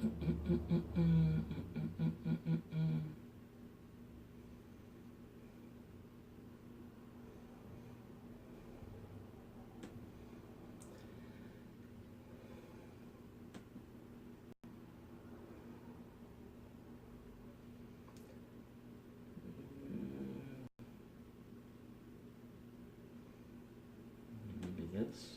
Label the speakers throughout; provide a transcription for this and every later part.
Speaker 1: Maybe this.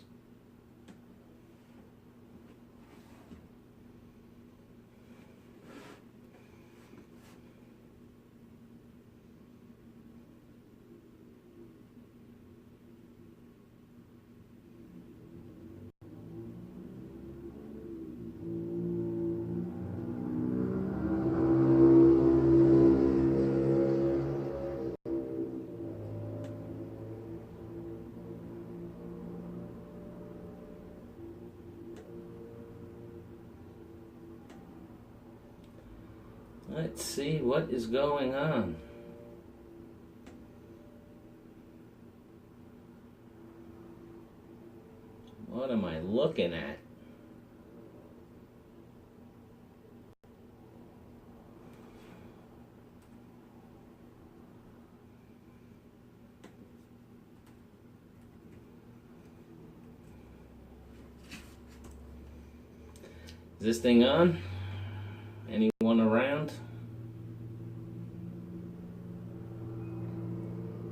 Speaker 1: Let's see what is going on. What am I looking at? Is this thing on? Anyone around?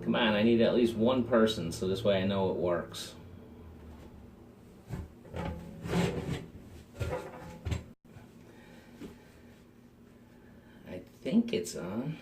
Speaker 1: Come on, I need at least one person so this way I know it works. I think it's on.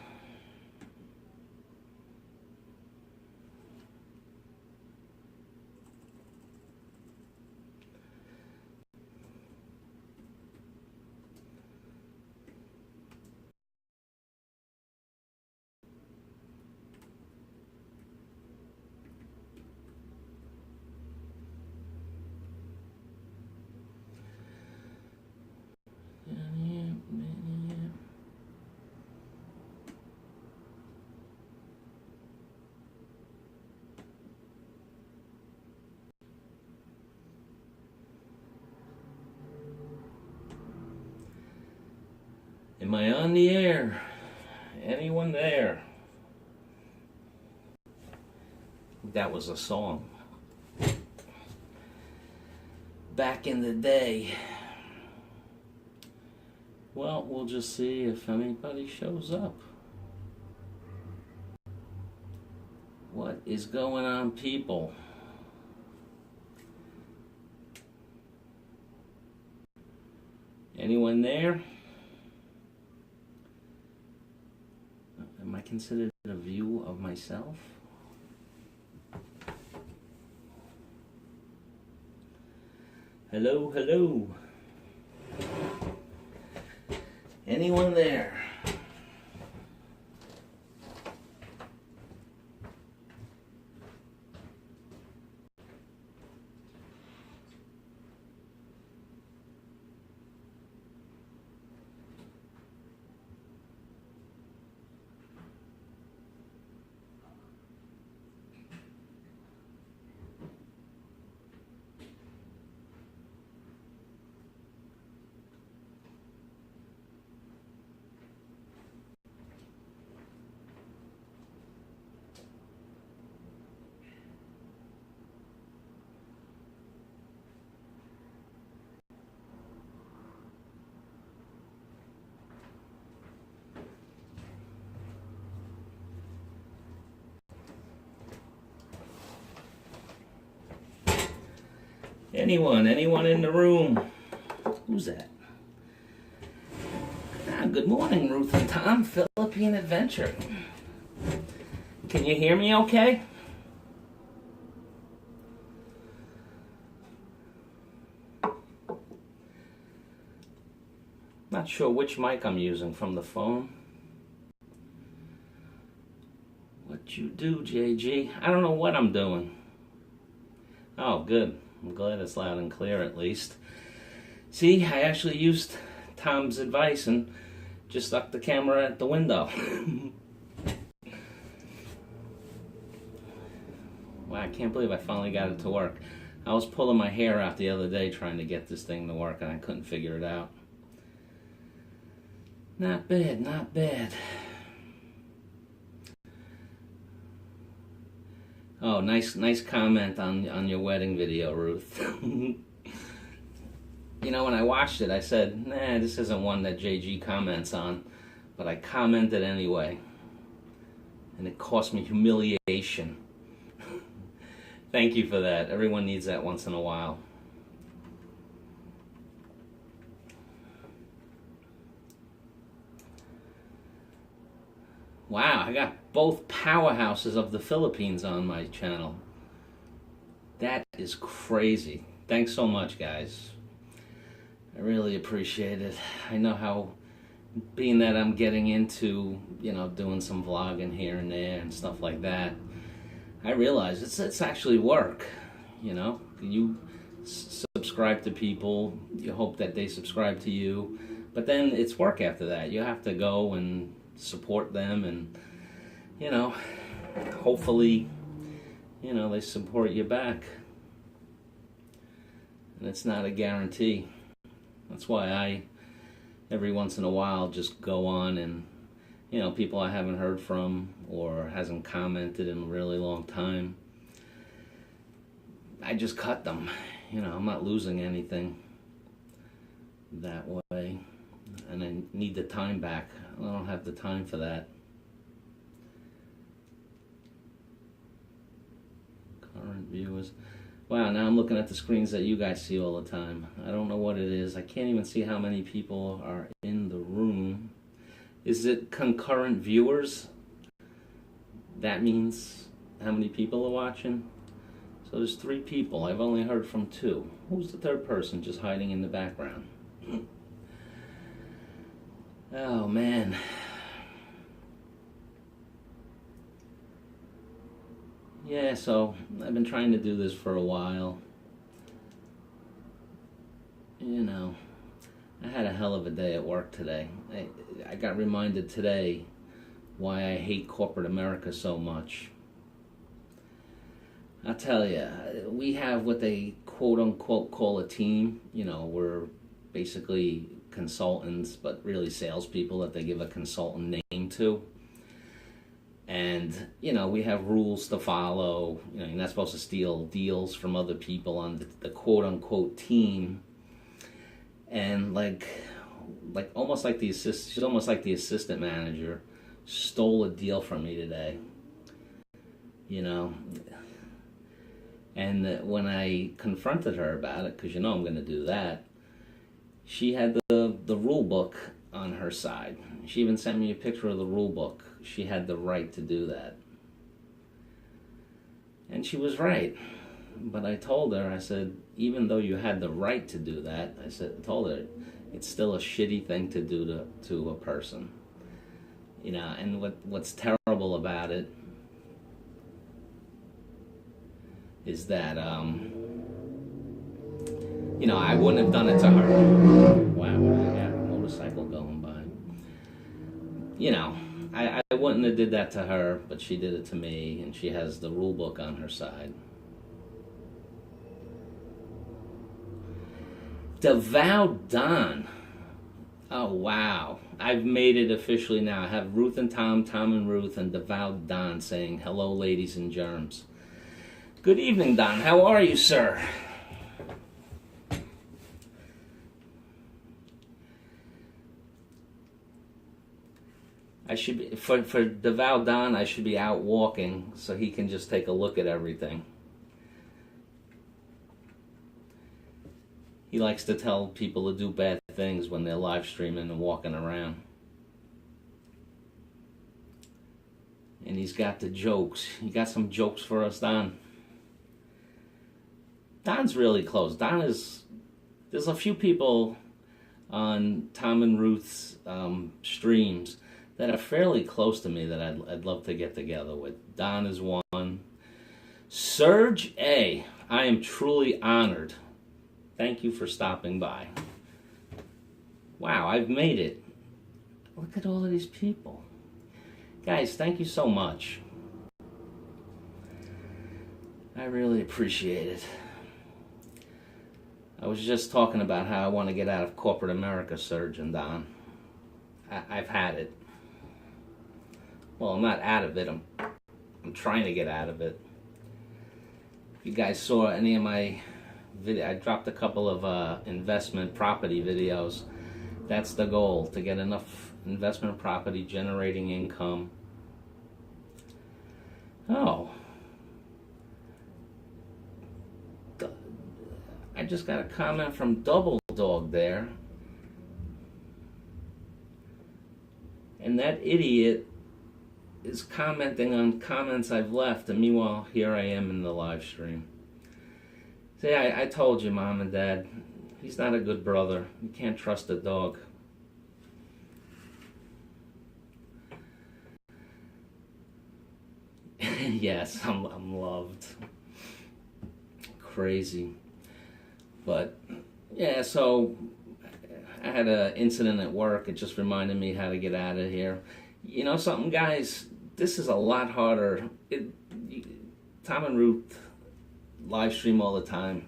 Speaker 1: Am I on the air? Anyone there? That was a song. Back in the day. Well, we'll just see if anybody shows up. What is going on, people? Anyone there? Am I considered a view of myself? Hello, hello. Anyone there? Anyone in the room? Who's that? Good morning, Ruth and Tom, Philippine Adventure. Can you hear me okay? Not sure which mic I'm using from the phone. What you do, Jaygee? I don't know what I'm doing. Oh, good. I'm glad it's loud and clear at least. See, I actually used Tom's advice and just stuck the camera at the window. Wow, I can't believe I finally got it to work. I was pulling my hair out the other day trying to get this thing to work and I couldn't figure it out. Not bad, not bad. Oh, nice comment on your wedding video, Ruth. You know, when I watched it, I said, nah, this isn't one that Jaygee comments on, but I commented anyway, and it cost me humiliation. Thank you for that. Everyone needs that once in a while. Wow, I got both powerhouses of the Philippines on my channel. That is crazy. Thanks so much, guys. I really appreciate it. I know how, being that I'm getting into, you know, doing some vlogging here and there and stuff like that, I realize it's actually work, you know. You subscribe to people, you hope that they subscribe to you, but then it's work after that. You have to go and support them and, you know, hopefully, you know, they support you back. And it's not a guarantee. That's why I, every once in a while, just go on and, you know, people I haven't heard from or hasn't commented in a really long time, I just cut them. You know, I'm not losing anything that way. And I need the time back. I don't have the time for that. Current viewers. Wow, now I'm looking at the screens that you guys see all the time. I don't know what it is. I can't even see how many people are in the room. Is it concurrent viewers? That means how many people are watching? So there's 3 people. I've only heard from 2. Who's the third person just hiding in the background? Oh, man. Yeah, so I've been trying to do this for a while. You know, I had a hell of a day at work today. I got reminded today why I hate corporate America so much. I'll tell you, we have what they quote-unquote call a team. You know, we're basically consultants, but really salespeople that they give a consultant name to. And, you know, we have rules to follow. You know, you're not supposed to steal deals from other people on the quote-unquote team. And almost like the assistant, she's almost like the assistant manager, stole a deal from me today. You know. And when I confronted her about it, because you know I'm going to do that, she had the rule book on her side. She even sent me a picture of the rule book. She had the right to do that. And she was right. But I told her, I said, even though you had the right to do that, I told her, it's still a shitty thing to do to a person. You know, and what's terrible about it is that, you know, I wouldn't have done it to her. Wow, I got a motorcycle going by. You know, I wouldn't have did that to her, but she did it to me, and she has the rule book on her side. Devout Don. Oh, wow. I've made it officially now. I have Ruth and Tom, Tom and Ruth, and Devout Don saying, hello, ladies and germs. Good evening, Don. How are you, sir? I should be, for Devout Don, I should be out walking so he can just take a look at everything. He likes to tell people to do bad things when they're live streaming and walking around. And he's got the jokes. He got some jokes for us, Don. Don's really close. Don is... There's a few people on Tom and Ruth's streams that are fairly close to me that I'd love to get together with. Don is one. Serge A. I am truly honored. Thank you for stopping by. Wow, I've made it. Look at all of these people. Guys, thank you so much. I really appreciate it. I was just talking about how I want to get out of corporate America, Serge and Don. I've had it. Well, I'm not out of it. I'm trying to get out of it. If you guys saw any of my video, I dropped a couple of investment property videos. That's the goal, to get enough investment property generating income. Oh. I just got a comment from Double Dog there. And that idiot is commenting on comments I've left, and meanwhile, here I am in the live stream. See, I told you, Mom and Dad, he's not a good brother. You can't trust a dog. Yes, I'm loved. Crazy. But, yeah, so I had an incident at work. It just reminded me how to get out of here. You know something, guys? This is a lot harder. Tom and Ruth live stream all the time,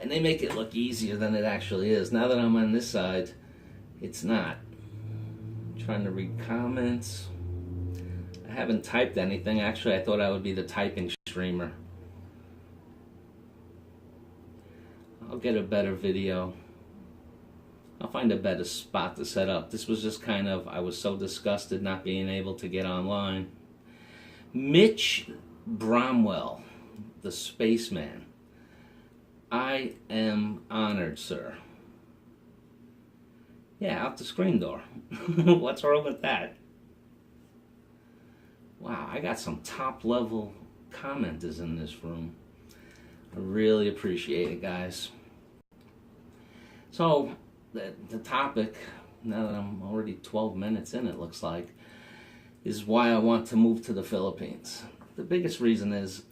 Speaker 1: and they make it look easier than it actually is. Now that I'm on this side, it's not. I'm trying to read comments. I haven't typed anything. Actually, I thought I would be the typing streamer. I'll get a better video. I'll find a better spot to set up. This was just kind of, I was so disgusted not being able to get online. Mitch Bromwell, the spaceman. I am honored, sir. Yeah, out the screen door. What's wrong with that? Wow, I got some top-level commenters in this room. I really appreciate it, guys. So, the topic, now that I'm already 12 minutes in, it looks like, is why I want to move to the Philippines. The biggest reason is,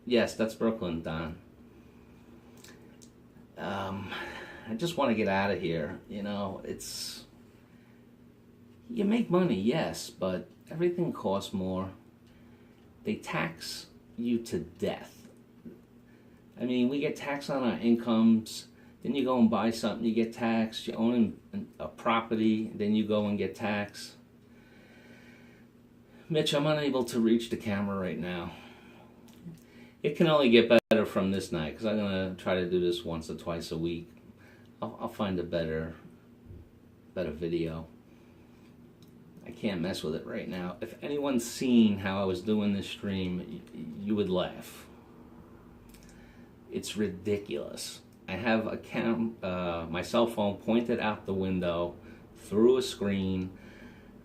Speaker 1: yes, that's Brooklyn, Don. I just want to get out of here. You know, you make money, yes, but everything costs more. They tax you to death. I mean, we get taxed on our incomes. Then you go and buy something, you get taxed. You own a property, then you go and get taxed. Mitch, I'm unable to reach the camera right now. It can only get better from this night, because I'm going to try to do this once or twice a week. I'll find a better video. I can't mess with it right now. If anyone's seen how I was doing this stream, you would laugh. It's ridiculous. I have my cell phone pointed out the window through a screen.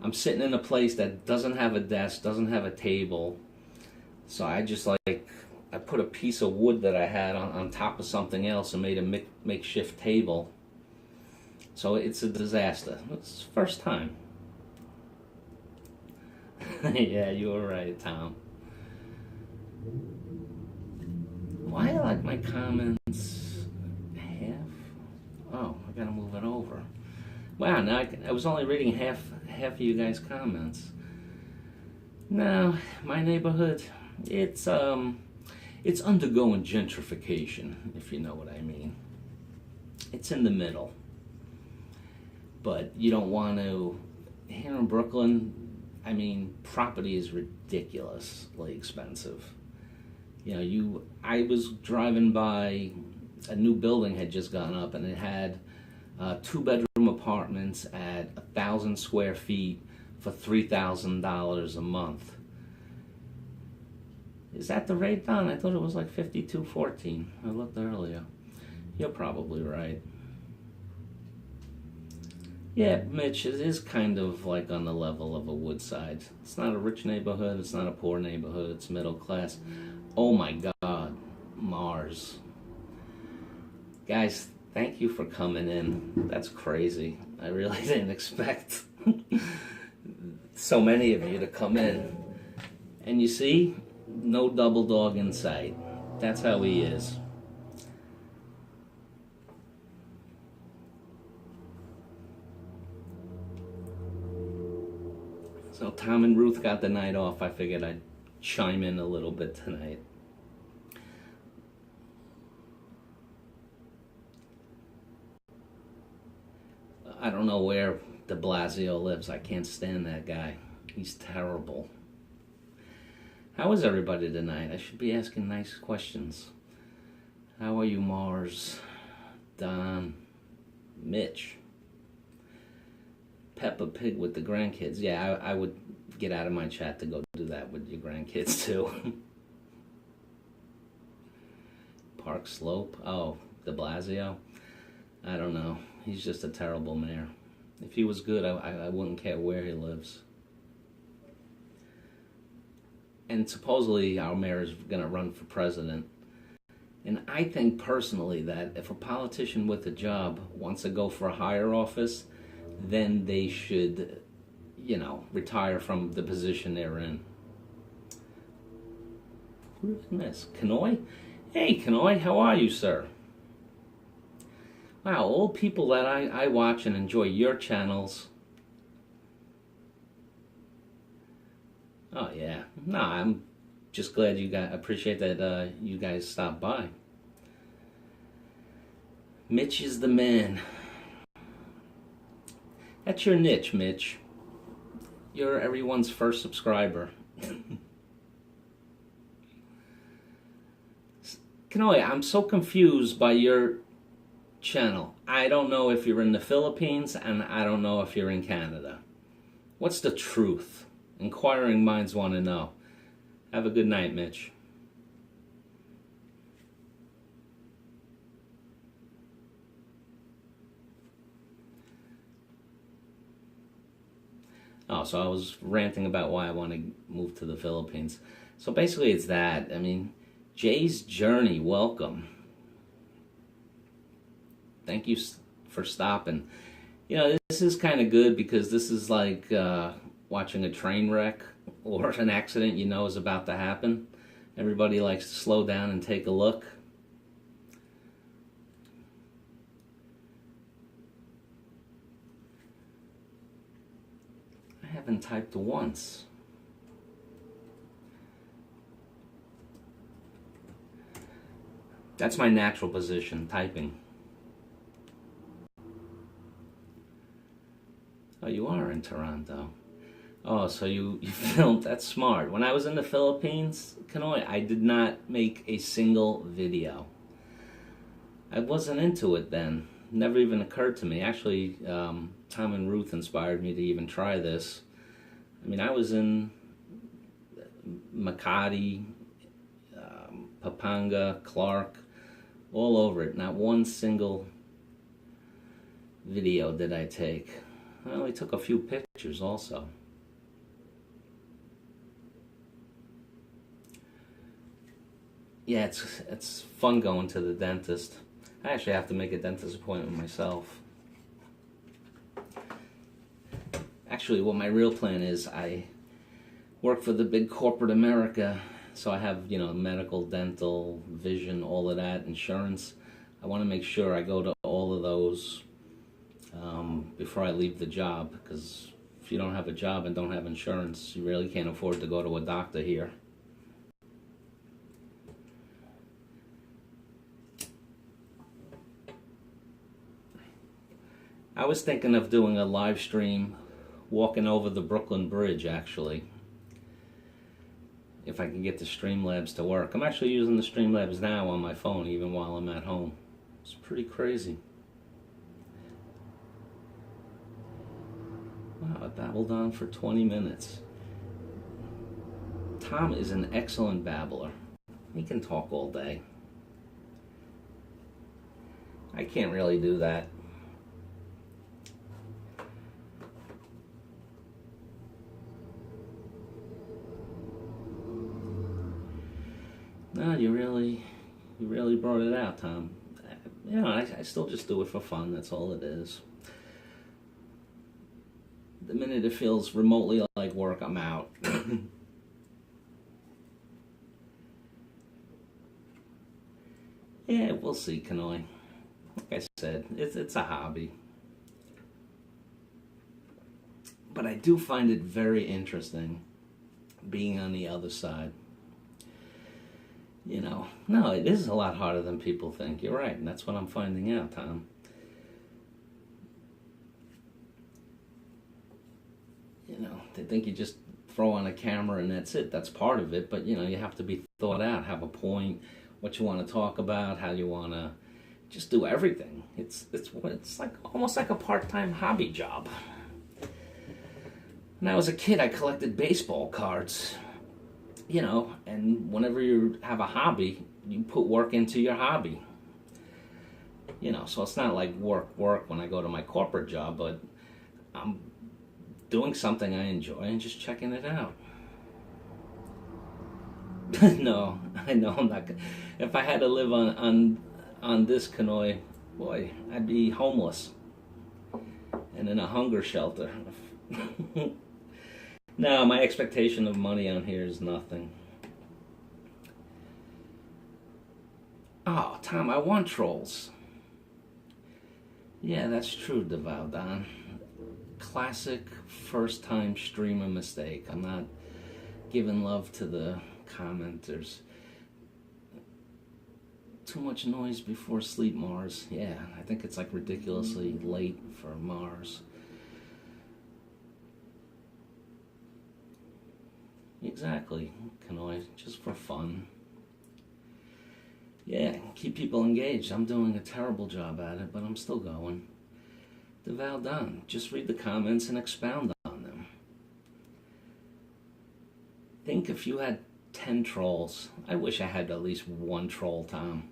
Speaker 1: I'm sitting in a place that doesn't have a desk, doesn't have a table. So I just I put a piece of wood that I had on top of something else and made a makeshift table. So it's a disaster. It's the first time. Yeah, you were right, Tom. Why I like my comments half? Oh, I gotta move it over. Wow, now I was only reading half of you guys' comments. No, my neighborhood, it's undergoing gentrification, if you know what I mean. It's in the middle. But you don't want to, here in Brooklyn, I mean, property is ridiculously expensive. You know, I was driving by, a new building had just gone up, and it had 2-bedroom apartments at 1,000 square feet for $3,000 a month. Is that the rate, Don? I thought it was like $52.14. I looked earlier. You're probably right. Yeah, Mitch, it is kind of like on the level of a Woodside. It's not a rich neighborhood, it's not a poor neighborhood, it's middle class. Oh my God, Mars. Guys, thank you for coming in. That's crazy. I really didn't expect so many of you to come in. And you see, no Double Dog in sight. That's how he is. So Tom and Ruth got the night off. I figured I'd chime in a little bit tonight. I don't know where de Blasio lives. I can't stand that guy. He's terrible. How is everybody tonight? I should be asking nice questions. How are you, Mars? Don? Mitch? Peppa Pig with the grandkids. Yeah, I would get out of my chat to go do that with your grandkids too. Park Slope? Oh, de Blasio? I don't know. He's just a terrible mayor. If he was good, I wouldn't care where he lives. And supposedly our mayor is going to run for president. And I think personally that if a politician with a job wants to go for a higher office, then they should, retire from the position they're in. Who did I miss? Kanoy? Hey, Kanoy, how are you, sir? Wow, all people that I watch and enjoy your channels. Oh, yeah. No, I'm just glad you guys, appreciate that you guys stopped by. Mitch is the man. That's your niche, Mitch. You're everyone's first subscriber. Kanoy, I'm so confused by your channel. I don't know if you're in the Philippines, and I don't know if you're in Canada. What's the truth? Inquiring minds want to know. Have a good night, Mitch. Oh, so I was ranting about why I want to move to the Philippines. So basically it's that. I mean, Jay's Journey, welcome. Thank you for stopping. This is kind of good because this is like watching a train wreck or an accident is about to happen. Everybody likes to slow down and take a look. I haven't typed once. That's my natural position, typing. Oh, you are in Toronto. Oh, so you filmed. That's smart. When I was in the Philippines, Kanoy, I did not make a single video. I wasn't into it then. Never even occurred to me. Actually, Tom and Ruth inspired me to even try this. I mean, I was in Makati, Pampanga, Clark, all over it. Not one single video did I take. I only took a few pictures also. Yeah, it's fun going to the dentist. I actually have to make a dentist appointment myself. Actually, what my real plan is, I work for the big corporate America, so I have, medical, dental, vision, all of that, insurance. I want to make sure I go to all of those before I leave the job, because if you don't have a job and don't have insurance, you really can't afford to go to a doctor here. I was thinking of doing a live stream walking over the Brooklyn Bridge, actually. If I can get the Streamlabs to work. I'm actually using the Streamlabs now on my phone, even while I'm at home. It's pretty crazy. Wow, I babbled on for 20 minutes. Tom is an excellent babbler. He can talk all day. I can't really do that. No, you really brought it out, Tom. I still just do it for fun. That's all it is. The minute it feels remotely like work, I'm out. Yeah, we'll see, Kanoy. Like I said, it's a hobby. But I do find it very interesting being on the other side. No, it is a lot harder than people think. You're right, and that's what I'm finding out, Tom. They think you just throw on a camera and that's it. That's part of it, but you have to be thought out, have a point, what you want to talk about, how you want to just do everything. It's like almost like a part-time hobby job. When I was a kid, I collected baseball cards. And whenever you have a hobby, you put work into your hobby. So it's not like work when I go to my corporate job, but I'm doing something I enjoy and just checking it out. No, I know I'm not. If I had to live on this canoe, boy, I'd be homeless and in a hunger shelter. No, my expectation of money on here is nothing. Oh, Tom, I want trolls. Yeah, that's true, Devaldan. Classic first-time streamer mistake. I'm not giving love to the commenters. Too much noise before sleep, Mars. Yeah, I think it's like ridiculously late for Mars. Exactly, Kanoi, just for fun. Yeah, keep people engaged. I'm doing a terrible job at it, but I'm still going. Devaldan, just read the comments and expound on them. Think if you had 10 trolls. I wish I had at least one troll, Tom.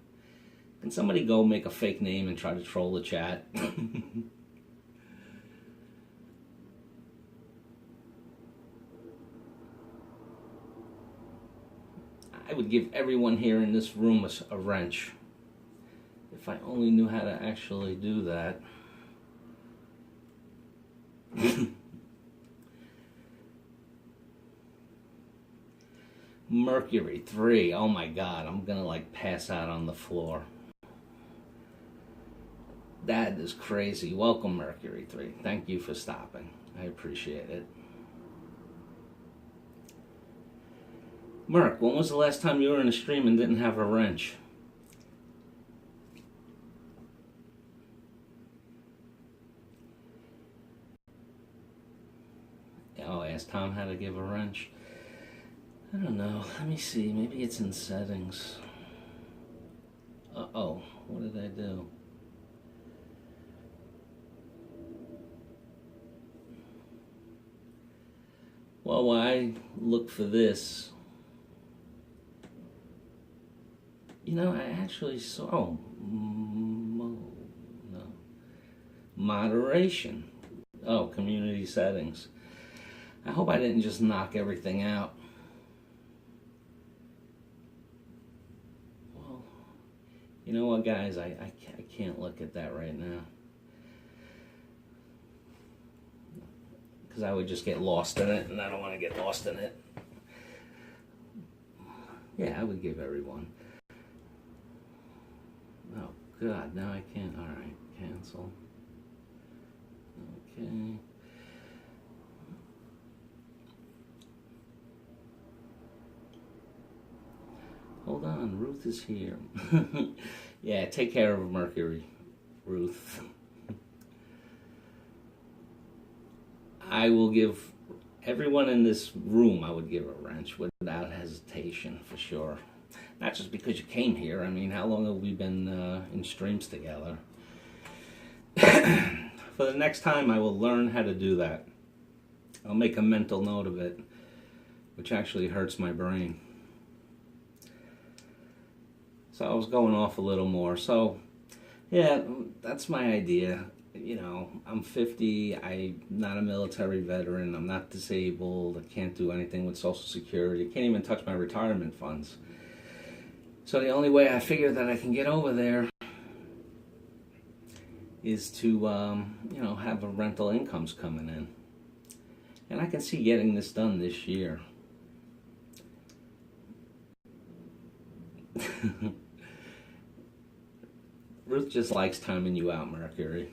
Speaker 1: Can somebody go make a fake name and try to troll the chat? I would give everyone here in this room a wrench. If I only knew how to actually do that. Mercury 3. Oh my God, I'm gonna pass out on the floor. That is crazy. Welcome, Mercury 3. Thank you for stopping. I appreciate it. Merc, when was the last time you were in a stream and didn't have a wrench? Oh, ask Tom how to give a wrench. I don't know. Let me see. Maybe it's in settings. Uh-oh. What did I do? Well, while I look for this, I actually saw, moderation. Oh, community settings. I hope I didn't just knock everything out. Well, you know what, guys? I can't look at that right now. Because I would just get lost in it, and I don't want to get lost in it. Yeah, I would give everyone. Oh, God, now I can't. All right, cancel. Okay. Hold on, Ruth is here. Yeah, take care of Mercury, Ruth. I will give everyone in this room, I would give a wrench without hesitation, for sure. Not just because you came here. I mean, how long have we been in streams together? For the next time, I will learn how to do that. I'll make a mental note of it, which actually hurts my brain. So I was going off a little more. So, yeah, that's my idea. I'm 50, I'm not a military veteran, I'm not disabled, I can't do anything with Social Security, can't even touch my retirement funds. So the only way I figure that I can get over there is to, have a rental incomes coming in. And I can see getting this done this year. Ruth just likes timing you out, Mercury.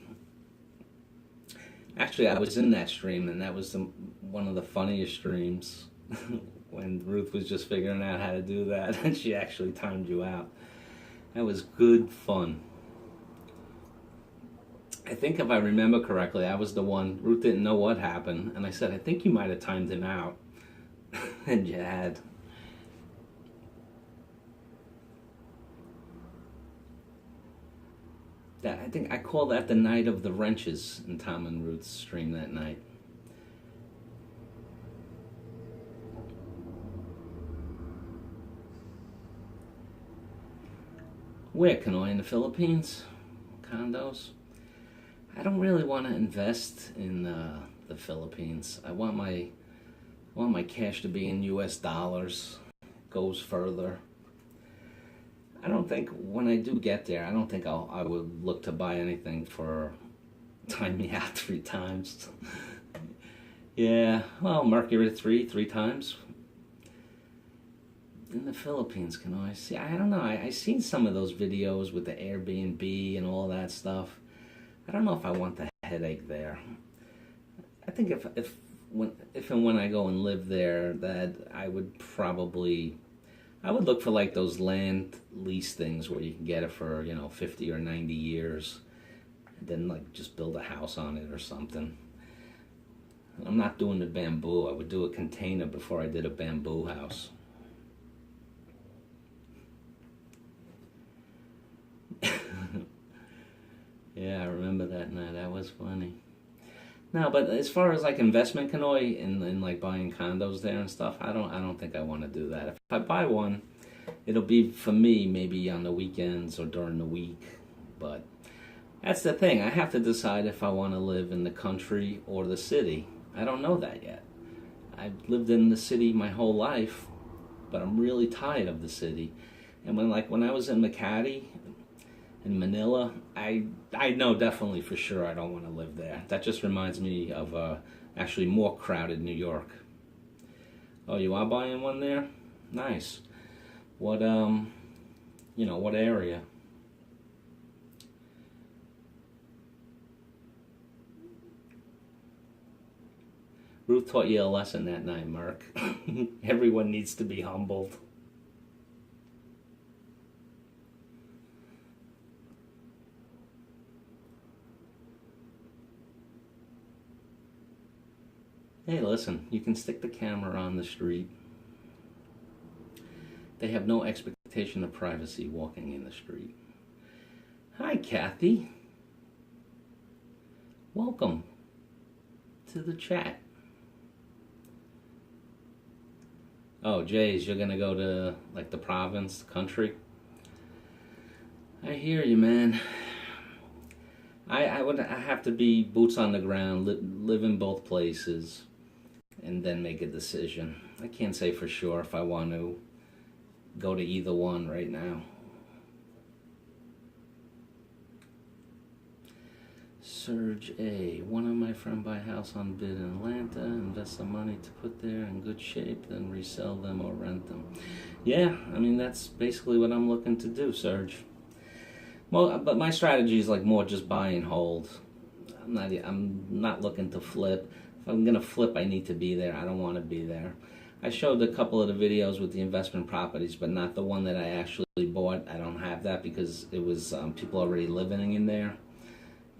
Speaker 1: Actually, I was in that stream, and that was one of the funniest streams when Ruth was just figuring out how to do that, and she actually timed you out. That was good fun. I think if I remember correctly, I was the one, Ruth didn't know what happened, and I said, I think you might have timed him out. And you had. I think I call that the night of the wrenches in Tom and Ruth's stream that night. Where, Kanoy? In the Philippines? Condos? I don't really want to invest in the Philippines. I want my cash to be in U.S. dollars. Goes further. I don't think when I do get there, I don't think I would look to buy anything for time me out 3 times. Yeah, well, Mercury three times. In the Philippines, can I see? I don't know. I seen some of those videos with the Airbnb and all that stuff. I don't know if I want the headache there. I think if and when I go and live there, that I would look for like those land lease things where you can get it for 50 or 90 years, and then like just build a house on it or something. I'm not doing the bamboo. I would do a container before I did a bamboo house. Yeah, I remember that night. That was funny. No, but as far as like investment, Kanoy, in like buying condos there and stuff, I don't think I want to do that. If I buy one, it'll be for me maybe on the weekends or during the week. But that's the thing. I have to decide if I want to live in the country or the city. I don't know that yet. I've lived in the city my whole life, but I'm really tired of the city. And when I was in Makati, in Manila, I know definitely for sure I don't want to live there. That just reminds me of actually more crowded New York. Oh, you are buying one there? Nice. What what area? Ruth taught you a lesson that night, Mark. Everyone needs to be humbled. Hey, listen, you can stick the camera on the street. They have no expectation of privacy walking in the street. Hi, Kathy. Welcome to the chat. Oh, Jays, you're gonna go to like the province, country? I hear you, man. I have to be boots on the ground, live in both places, and then make a decision. I can't say for sure if I want to go to either one right now. Surge A. One of my friend buy a house on bid in Atlanta, invest some money to put there in good shape, then resell them or rent them. Yeah, I mean, that's basically what I'm looking to do, Surge. Well, but my strategy is like more just buy and hold. I'm not looking to flip. If I'm gonna flip, I need to be there. I don't want to be there. I showed a couple of the videos with the investment properties, but not the one that I actually bought. I don't have that because it was people already living in there.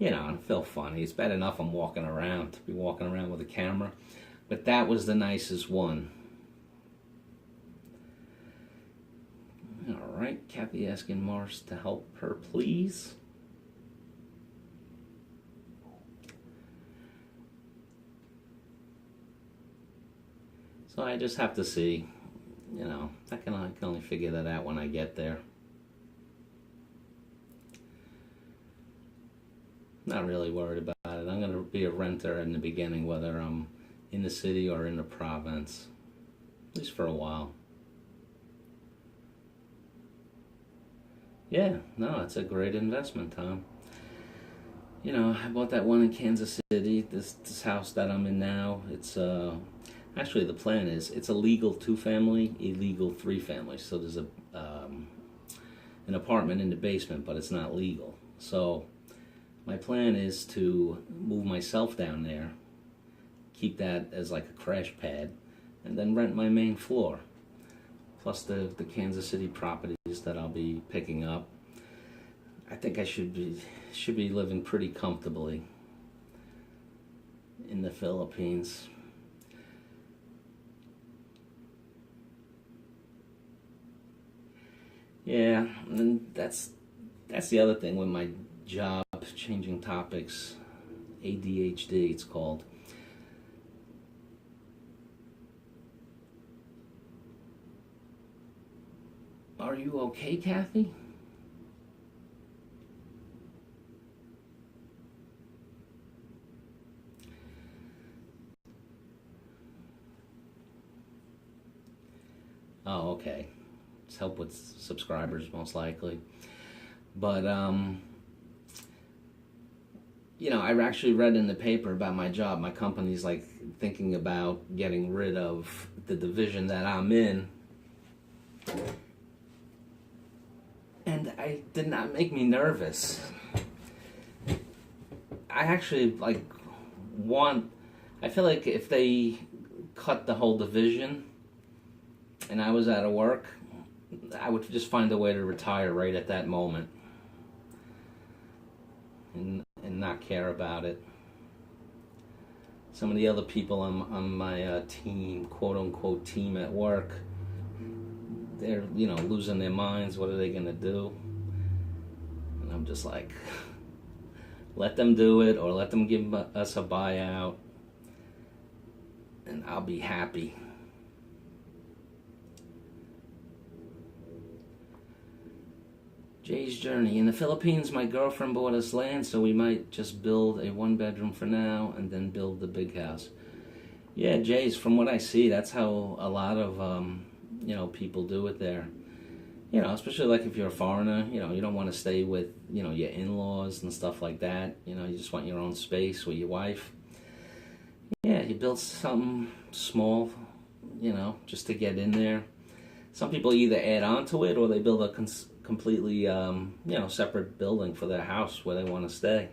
Speaker 1: I feel funny. It's bad enough I'm walking around, to be walking around with a camera. But that was the nicest one. All right, Kathy asking Mars to help her, please. So I just have to see. I can only figure that out when I get there. Not really worried about it. I'm going to be a renter in the beginning, whether I'm in the city or in the province, at least for a while. Yeah, no, it's a great investment, Tom. I bought that one in Kansas City, this house that I'm in now. It's actually the plan is it's a legal 2-family, illegal 3-family. So there's an apartment in the basement, but it's not legal. So my plan is to move myself down there, keep that as like a crash pad, and then rent my main floor, plus the Kansas City properties that I'll be picking up. I think I should be living pretty comfortably in the Philippines. Yeah, and that's the other thing with my job, changing topics. ADHD, it's called. Are you okay, Kathy? Oh, okay. It's help with subscribers, most likely. But, I actually read in the paper about my job. My company's like thinking about getting rid of the division that I'm in. And it did not make me nervous. I actually I feel like if they cut the whole division and I was out of work, I would just find a way to retire right at that moment and not care about it. Some of the other people on my team, quote unquote team at work, they're losing their minds. What are they gonna do? And I'm just like, let them do it, or let them give us a buyout, and I'll be happy. Jay's journey. In the Philippines, my girlfriend bought us land, so we might just build a one-bedroom for now and then build the big house. Yeah, Jay's, from what I see, that's how a lot of people do it there. Especially like if you're a foreigner, you don't want to stay with, your in-laws and stuff like that. You just want your own space with your wife. Yeah, you build something small, just to get in there. Some people either add on to it or they build a completely, separate building for their house where they want to stay.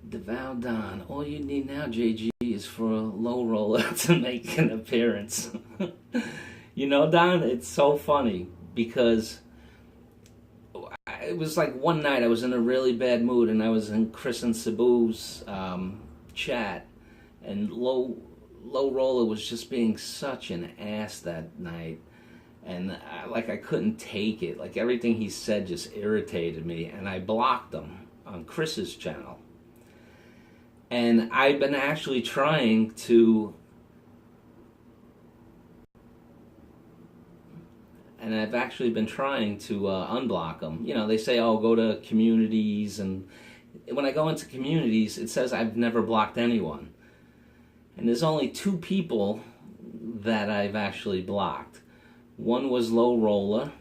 Speaker 1: Devout Don, all you need now, Jaygee, is for a low roller to make an appearance. Don, it's so funny because it was like one night I was in a really bad mood and I was in Chris and Cebu's chat, and low roller was just being such an ass that night, and I couldn't take it. Like everything he said just irritated me, and I blocked him on Chris's channel. And I've been actually trying to, unblock them. They say, oh, go to communities, and when I go into communities, it says I've never blocked anyone. And there's only 2 people that I've actually blocked. One was Low Roller,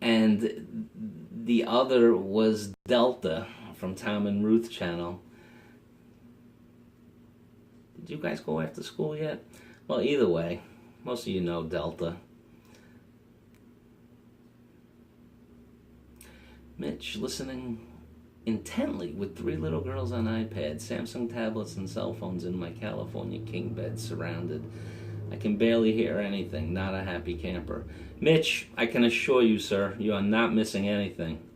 Speaker 1: and the other was Delta from Tom and Ruth channel. Did you guys go after school yet? Well, either way, most of you know Delta. Mitch, listening intently with 3 little girls on iPads, Samsung tablets, and cell phones in my California king bed, surrounded. I can barely hear anything. Not a happy camper. Mitch, I can assure you, sir, you are not missing anything.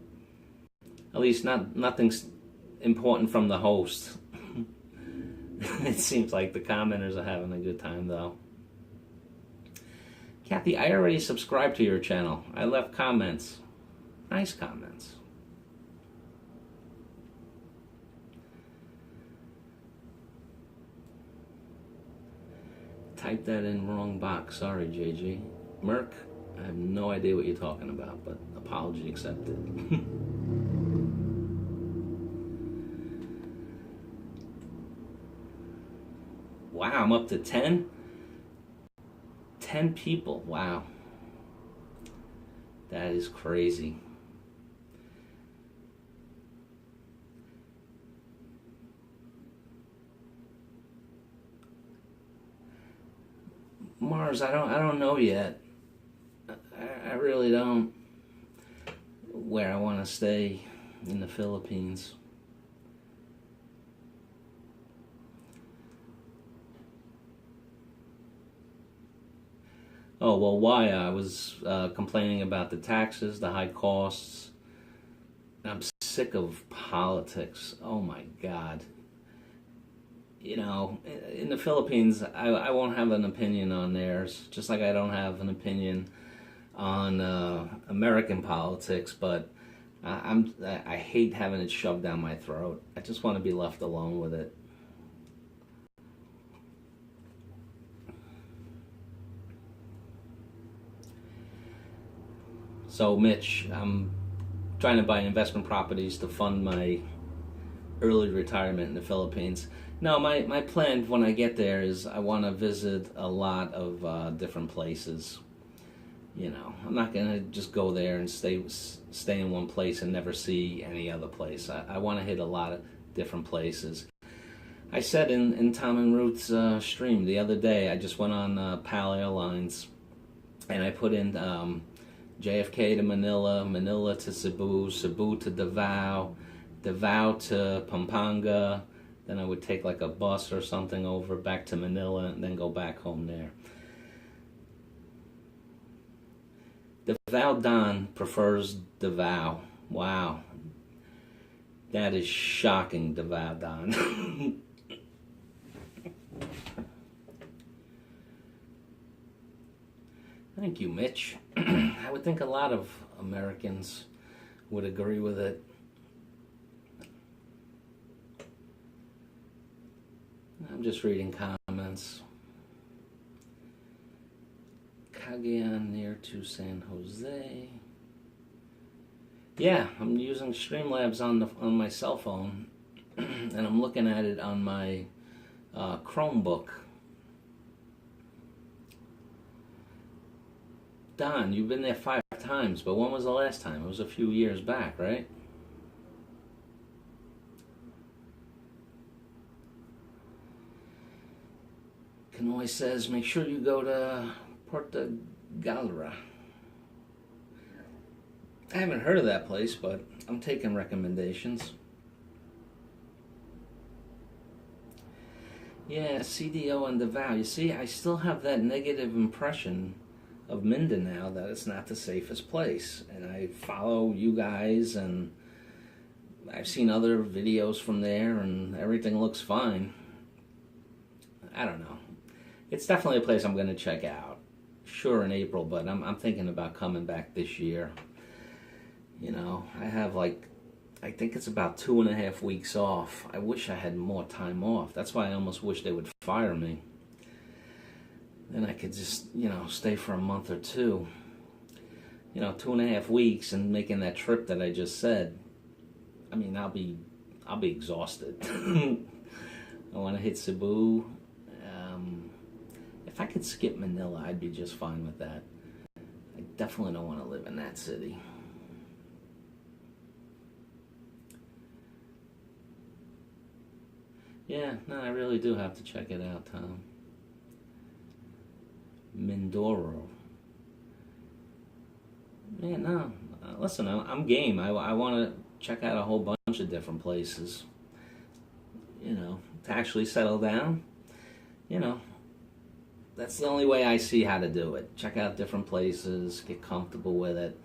Speaker 1: At least nothing's important from the host. It seems like the commenters are having a good time, though. Kathy, I already subscribed to your channel. I left comments. Nice comments. Type that in wrong box. Sorry, JG. Merc, I have no idea what you're talking about, but apology accepted. Wow, I'm up to 10? 10 people, wow. That is crazy. Mars, I don't know yet. I really don't where I want to stay in the Philippines. Oh, well, why? I was complaining about the taxes, the high costs. I'm sick of politics. Oh my God. You know, in the Philippines, I won't have an opinion on theirs, just like I don't have an opinion on American politics, but I hate having it shoved down my throat. I just want to be left alone with it. So, Mitch, I'm trying to buy investment properties to fund my early retirement in the Philippines. No, my plan when I get there is I want to visit a lot of different places. You know, I'm not gonna just go there and stay in one place and never see any other place. I want to hit a lot of different places. I said in Tom and Ruth's stream the other day, I just went on PAL Airlines and I put in JFK to Manila, Manila to Cebu, Cebu to Davao, Davao to Pampanga. Then I would take like a bus or something over back to Manila and then go back home there. Davao Don prefers Davao. Wow. That is shocking, Davao Don. Thank you, Mitch. I would think a lot of Americans would agree with it. I'm just reading comments. Cagayan near to San Jose. Yeah, I'm using Streamlabs on my cell phone, and I'm looking at it on my Chromebook. Don, you've been there 5 times, but when was the last time? It was a few years back, right? Kanoy says, make sure you go to Porta Galera. I haven't heard of that place, but I'm taking recommendations. Yeah, CDO and Davao. You see, I still have that negative impression of Mindanao that it's not the safest place. And I follow you guys, and I've seen other videos from there, and everything looks fine. I don't know. It's definitely a place I'm going to check out. Sure, in April, but I'm thinking about coming back this year. You know, I have I think it's about 2.5 weeks off. I wish I had more time off. That's why I almost wish they would fire me. Then I could just, stay for a month or two. 2.5 weeks and making that trip that I just said. I mean, I'll be exhausted. I want to hit Cebu. If I could skip Manila, I'd be just fine with that. I definitely don't want to live in that city. Yeah, no, I really do have to check it out, Tom. Mindoro. Yeah, no. Listen, I'm game. I want to check out a whole bunch of different places. To actually settle down. That's the only way I see how to do it. Check out different places, get comfortable with it.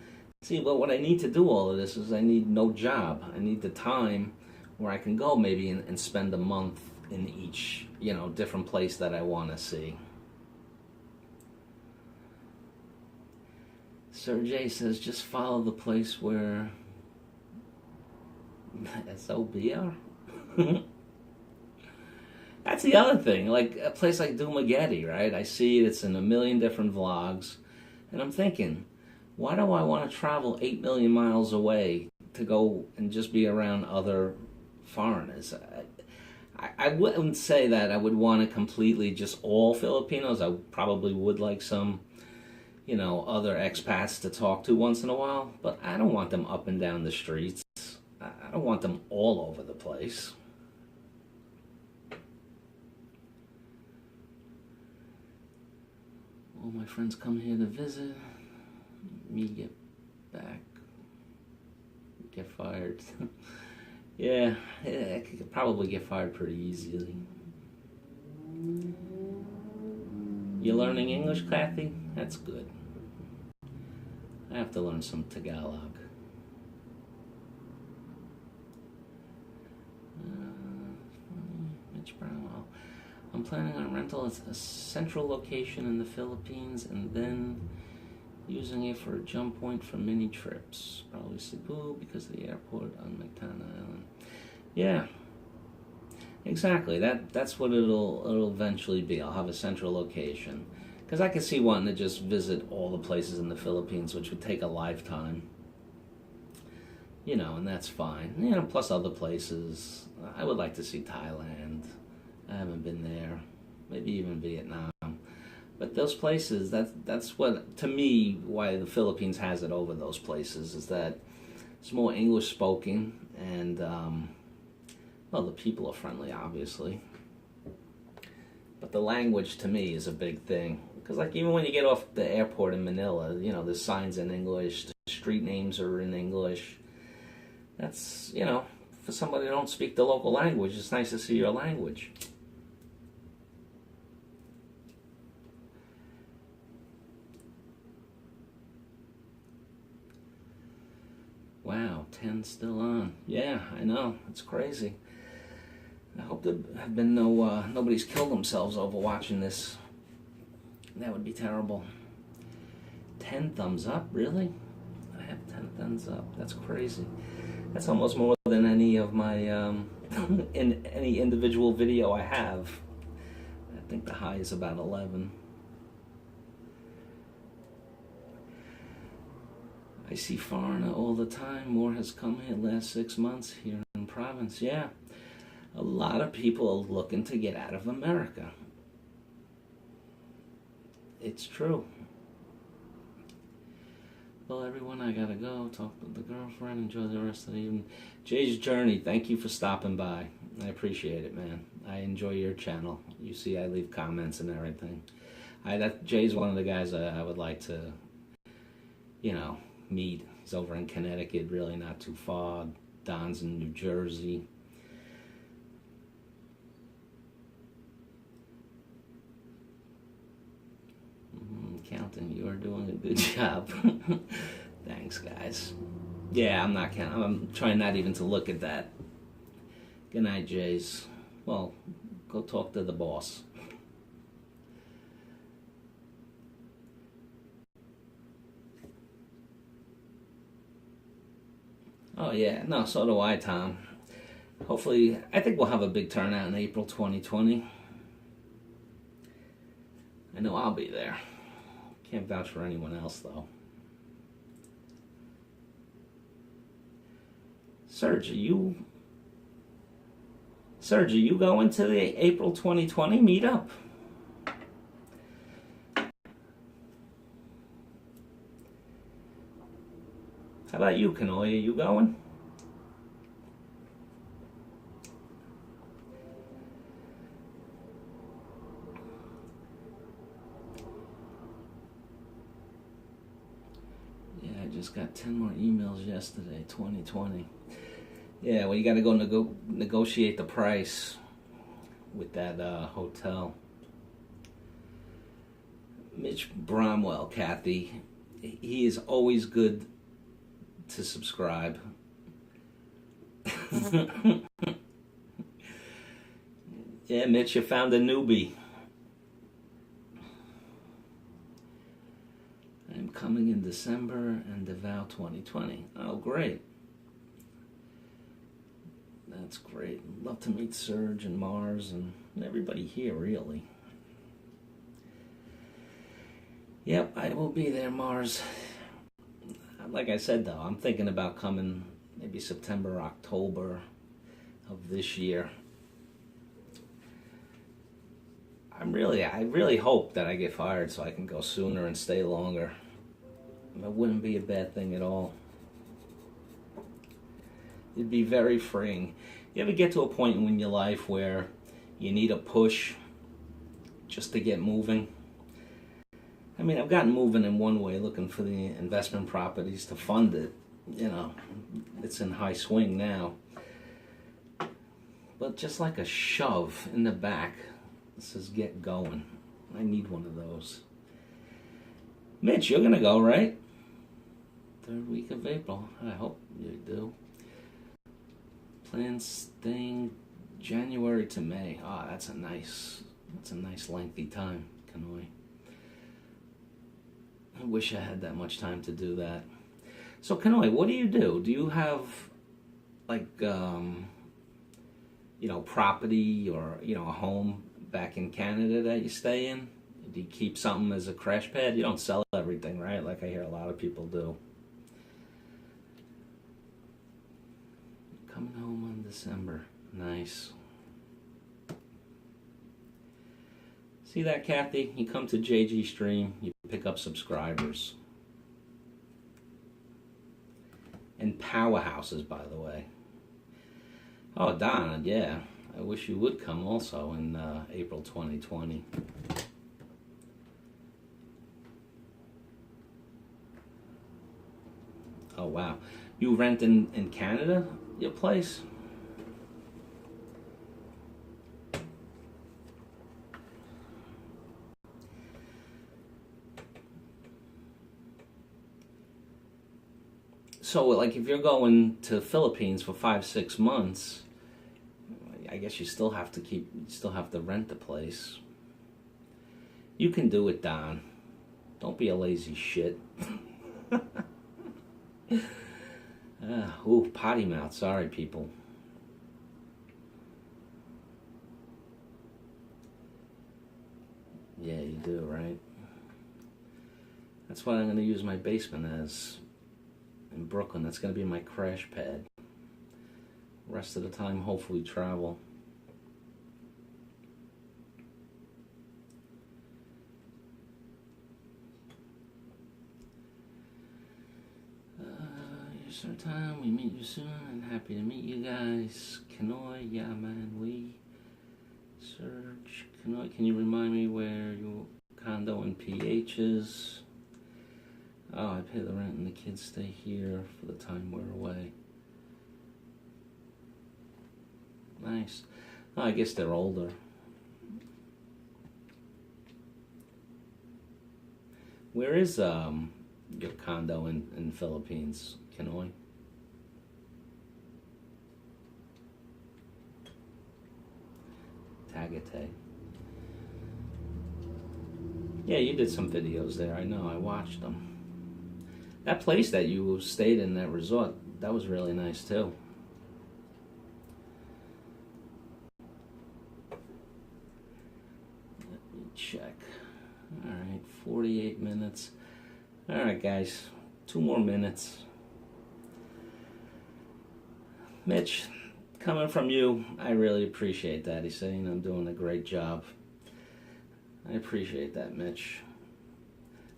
Speaker 1: See, but what I need to do all of this is I need no job. I need the time where I can go maybe and spend a month in each, different place that I want to see. Sergey says, just follow the place where SOBR? That's the other thing. Like a place like Dumaguete, right? I see it's in a million different vlogs. And I'm thinking, why do I want to travel 8 million miles away to go and just be around other foreigners? I wouldn't say that I would want to completely just all Filipinos. I probably would like some, other expats to talk to once in a while. But I don't want them up and down the streets. I don't want them all over the place. All my friends come here to visit. Me get back. Get fired. Yeah, I could probably get fired pretty easily. You learning English, Kathy? That's good. I have to learn some Tagalog. Mitch Brownwell. I'm planning on rental at a central location in the Philippines and then using it for a jump point for mini trips. Probably Cebu because of the airport on Mactan Island. Yeah, exactly. That's what it'll eventually be. I'll have a central location. Because I could see wanting to just visit all the places in the Philippines, which would take a lifetime. You know, and that's fine. You know, plus other places. I would like to see Thailand. I haven't been there. Maybe even Vietnam. But those places, that's what, to me, why the Philippines has it over those places, is that it's more English spoken, and, well, the people are friendly, obviously. But the language, to me, is a big thing. Because, like, even when you get off the airport in Manila, you know, there's signs in English, the street names are in English. That's, you know, for somebody who don't speak the local language, it's nice to see your language. Wow, 10 still on. Yeah, I know. It's crazy. I hope there have been nobody's killed themselves over watching this. That would be terrible. 10 thumbs up, really? I have 10 thumbs up. That's crazy. That's almost more than any of my in any individual video I have. I think the high is about 11. I see foreigner all the time. More has come here last 6 months here in province. Yeah, a lot of people are looking to get out of America. It's true. Well, everyone, I gotta go. Talk with the girlfriend. Enjoy the rest of the evening. Jay's Journey, thank you for stopping by. I appreciate it, man. I enjoy your channel. You see, I leave comments and everything. Jay's one of the guys I would like to, you know, meet. He's over in Connecticut, really not too far. Don's in New Jersey. Counting, you're doing a good job. Thanks, guys. Yeah, I'm not counting. I'm trying not even to look at that. Good night, Jays. Well, go talk to the boss. Oh, yeah. No, so do I, Tom. Hopefully, I think we'll have a big turnout in April 2020. I know I'll be there. Can't vouch for anyone else, though. Serge, are you going to the April 2020 meetup? How about you, Kanoya? You going? Just got 10 more emails yesterday. 2020. Yeah, well, you got to go negotiate the price with that hotel. Mitch Bromwell, Kathy, he is always good to subscribe. Yeah, Mitch, you found a newbie. I'm coming in December and Devout 2020. Oh, great. That's great. Love to meet Serge and Mars and everybody here, really. Yep, I will be there, Mars. Like I said, though, I'm thinking about coming maybe September, October of this year. I really hope that I get fired so I can go sooner and stay longer. It wouldn't be a bad thing at all. It'd be very freeing. You ever get to a point in your life where you need a push just to get moving? I mean, I've gotten moving in one way, looking for the investment properties to fund it. You know, it's in high swing now. But just like a shove in the back, it says get going. I need one of those. Mitch, you're gonna go, right? Third week of April. I hope you do. Plans staying January to May. Ah, that's a nice lengthy time, Kanoi. I wish I had that much time to do that. So, Kanoi, what do you do? Do you have, like, property or, a home back in Canada that you stay in? Do you keep something as a crash pad? You don't sell everything, right? Like I hear a lot of people do. Coming home on December. Nice. See that, Kathy? You come to Jaygee stream, you pick up subscribers. And powerhouses, by the way. Oh, Don, yeah. I wish you would come also in April 2020. Oh, wow. You rent in Canada, your place? So, like, if you're going to Philippines for 5-6 months, I guess you still have to rent the place. You can do it, Don. Don't be a lazy shit. Ooh, potty mouth. Sorry, people. Yeah, you do, right? That's what I'm going to use my basement as. In Brooklyn, that's going to be my crash pad. Rest of the time, hopefully travel. Here's our time. We meet you soon. I'm happy to meet you guys. Kanoi, yeah, man, we. Serge, Kanoi, can you remind me where your condo and PH is? Oh, I pay the rent and the kids stay here for the time we're away. Nice. Oh, I guess they're older. Where is your condo in Philippines, Kanoi? Tagaytay. Yeah, you did some videos there. I know. I watched them. That place that you stayed in, that resort, that was really nice too. Let me check. Alright, 48 minutes. Alright, guys. 2 more minutes. Mitch, coming from you, I really appreciate that. He's saying I'm doing a great job. I appreciate that, Mitch.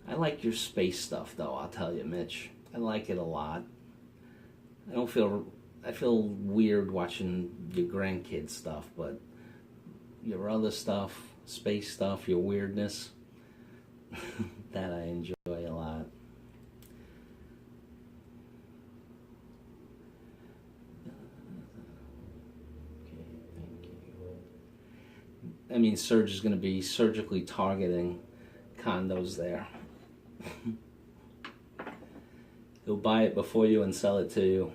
Speaker 1: I like your space stuff, though, I'll tell you, Mitch. I like it a lot. I feel weird watching your grandkids stuff, but your other stuff, space stuff, your weirdness, that I enjoy a lot. Okay, thank you. I mean, Serge is going to be surgically targeting condos there. He'll buy it before you and sell it to you.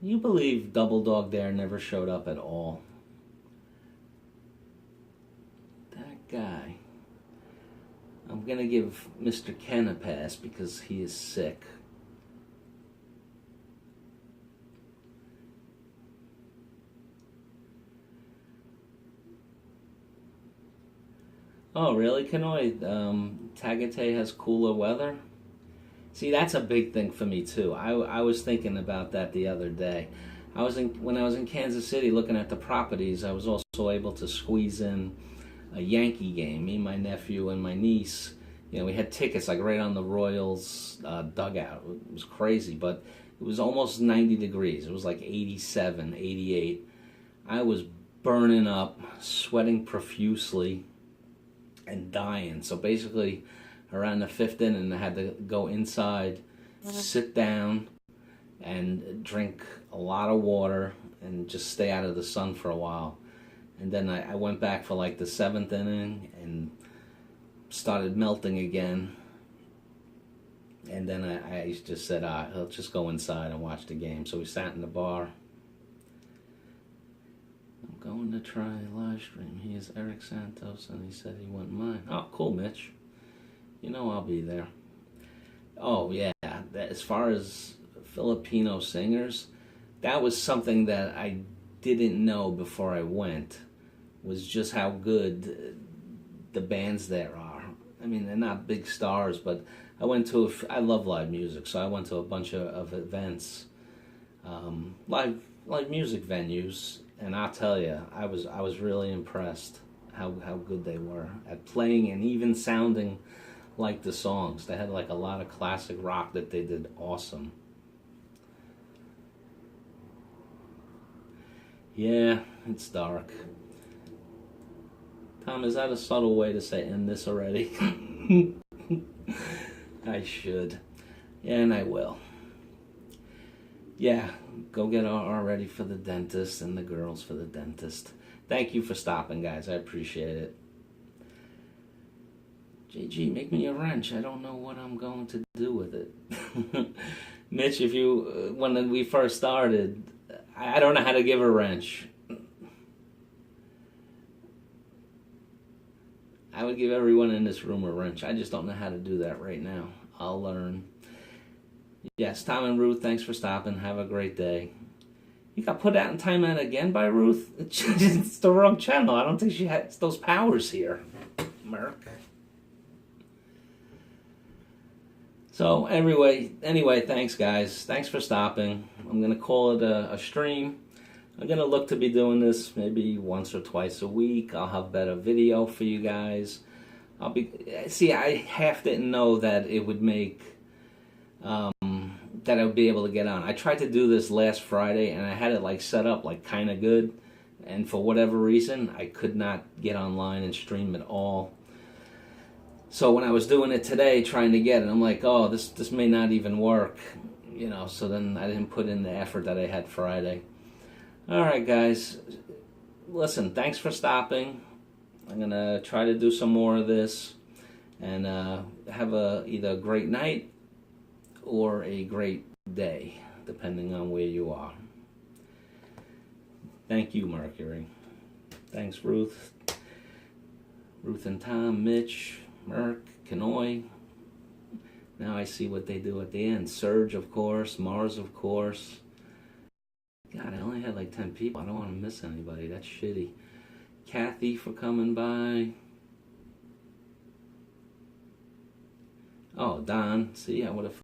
Speaker 1: You believe Double Dog Dare never showed up at all? That guy. I'm gonna give Mr. Ken a pass because he is sick. Oh, really, Kanoi? Tagaytay has cooler weather? See, that's a big thing for me, too. I was thinking about that the other day. When I was in Kansas City looking at the properties, I was also able to squeeze in a Yankee game. Me, my nephew, and my niece, we had tickets like right on the Royals dugout. It was crazy, but it was almost 90 degrees. It was like 87, 88. I was burning up, sweating profusely, and dying. So basically, around the 5th inning, I had to go inside, sit down, and drink a lot of water and just stay out of the sun for a while. And then I went back for like the 7th inning and started melting again. And then I just said, let's just go inside and watch the game. So we sat in the bar. I'm going to try live stream. He is Eric Santos, and he said he wouldn't mind. Oh, cool, Mitch. You know I'll be there. Oh, yeah. As far as Filipino singers, that was something that I didn't know before I went, was just how good the bands there are. I mean, they're not big stars, but I love live music, so I went to a bunch of events, live music venues, and I'll tell you, I was really impressed how good they were at playing and even sounding like the songs. They had like a lot of classic rock that they did awesome. Yeah, it's dark. Tom, is that a subtle way to say end this already? I should. Yeah, and I will. Yeah, go get R ready for the dentist and the girls for the dentist. Thank you for stopping, guys. I appreciate it. JG, make me a wrench. I don't know what I'm going to do with it. Mitch, when we first started, I don't know how to give a wrench. I would give everyone in this room a wrench. I just don't know how to do that right now. I'll learn. Yes, Tom and Ruth, thanks for stopping. Have a great day. You got put out in timeout again by Ruth? It's the wrong channel. I don't think she has those powers here, Merc. So anyway, thanks guys. Thanks for stopping. I'm going to call it a stream. I'm going to look to be doing this maybe once or twice a week. I'll have better video for you guys. I half didn't know that it would make, that I would be able to get on. I tried to do this last Friday and I had it like set up like kind of good. And for whatever reason, I could not get online and stream at all. So when I was doing it today, trying to get it, I'm like, oh, this may not even work, so then I didn't put in the effort that I had Friday. All right, guys, listen, thanks for stopping. I'm going to try to do some more of this and have either a great night or a great day, depending on where you are. Thank you, Mercury. Thanks, Ruth. Ruth and Tom, Mitch, Merc, Kanoy. Now I see what they do at the end. Surge, of course. Mars, of course. God, I only had like 10 people. I don't want to miss anybody. That's shitty. Kathy for coming by. Oh, Don. See, I would have